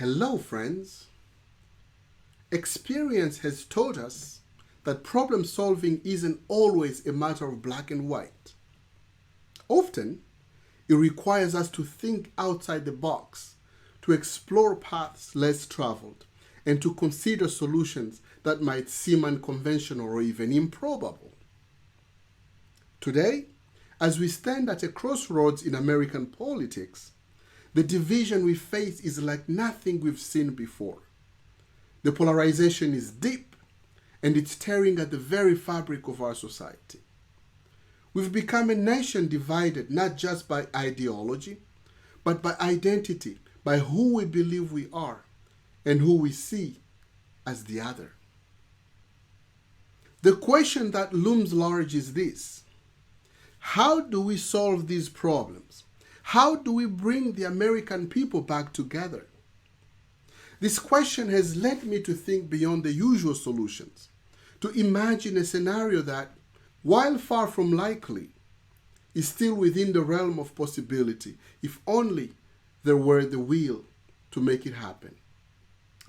Hello, friends. Experience has taught us that problem solving isn't always a matter of black and white. Often, it requires us to think outside the box, to explore paths less traveled, and to consider solutions that might seem unconventional or even improbable. Today, as we stand at a crossroads in American politics, the division we face is like nothing we've seen before. The polarization is deep, and it's tearing at the very fabric of our society. We've become a nation divided not just by ideology, but by identity, by who we believe we are, and who we see as the other. The question that looms large is this: how do we solve these problems? How do we bring the American people back together? This question has led me to think beyond the usual solutions, to imagine a scenario that, while far from likely, is still within the realm of possibility, if only there were the will to make it happen.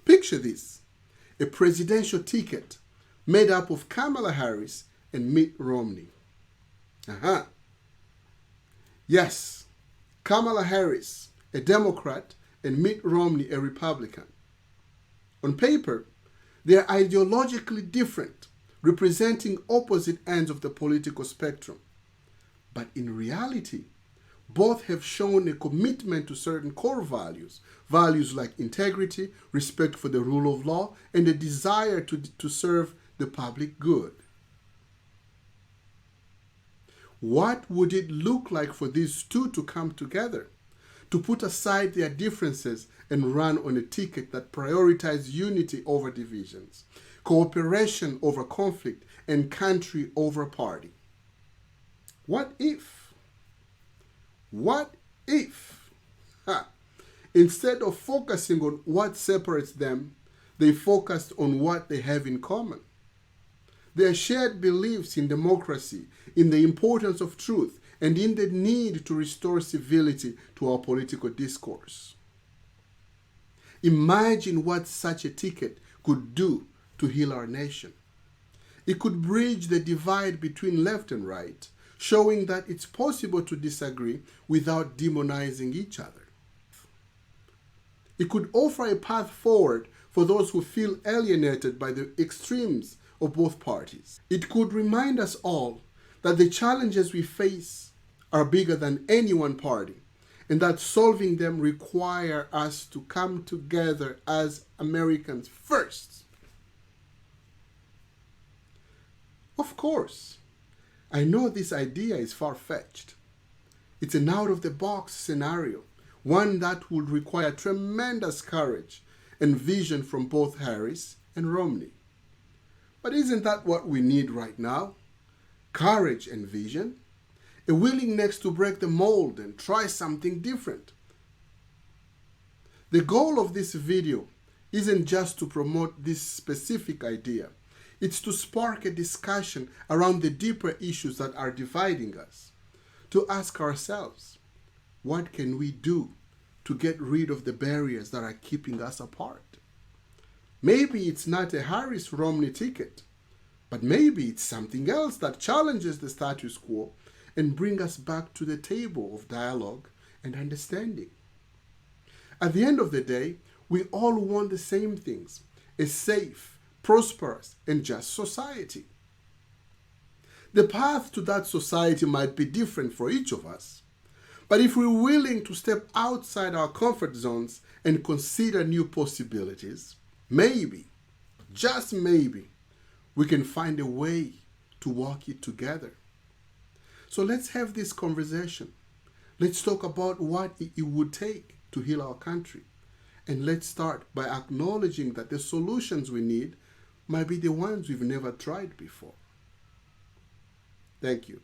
Picture this: a presidential ticket made up of Kamala Harris and Mitt Romney. Yes, Kamala Harris, a Democrat, and Mitt Romney, a Republican. On paper, they are ideologically different, representing opposite ends of the political spectrum. But in reality, both have shown a commitment to certain core values, values like integrity, respect for the rule of law, and a desire to serve the public good. What would it look like for these two to come together, to put aside their differences and run on a ticket that prioritizes unity over divisions, cooperation over conflict, and country over party? What if? What if? Instead of focusing on what separates them, they focused on what they have in common. Their shared beliefs in democracy, in the importance of truth, and in the need to restore civility to our political discourse. Imagine what such a ticket could do to heal our nation. It could bridge the divide between left and right, showing that it's possible to disagree without demonizing each other. It could offer a path forward for those who feel alienated by the extremes of both parties. It could remind us all that the challenges we face are bigger than any one party, and that solving them require us to come together as Americans first. Of course, I know this idea is far-fetched. It's an out-of-the-box scenario, one that would require tremendous courage and vision from both Harris and Romney. But isn't that what we need right now? Courage and vision, a willingness to break the mold and try something different. The goal of this video isn't just to promote this specific idea. It's to spark a discussion around the deeper issues that are dividing us. To ask ourselves, what can we do to get rid of the barriers that are keeping us apart? Maybe it's not a Harris-Romney ticket, but maybe it's something else that challenges the status quo and brings us back to the table of dialogue and understanding. At the end of the day, we all want the same things: a safe, prosperous, and just society. The path to that society might be different for each of us, but if we're willing to step outside our comfort zones and consider new possibilities, maybe, just maybe, we can find a way to walk it together. So let's have this conversation. Let's talk about what it would take to heal our country. And let's start by acknowledging that the solutions we need might be the ones we've never tried before. Thank you.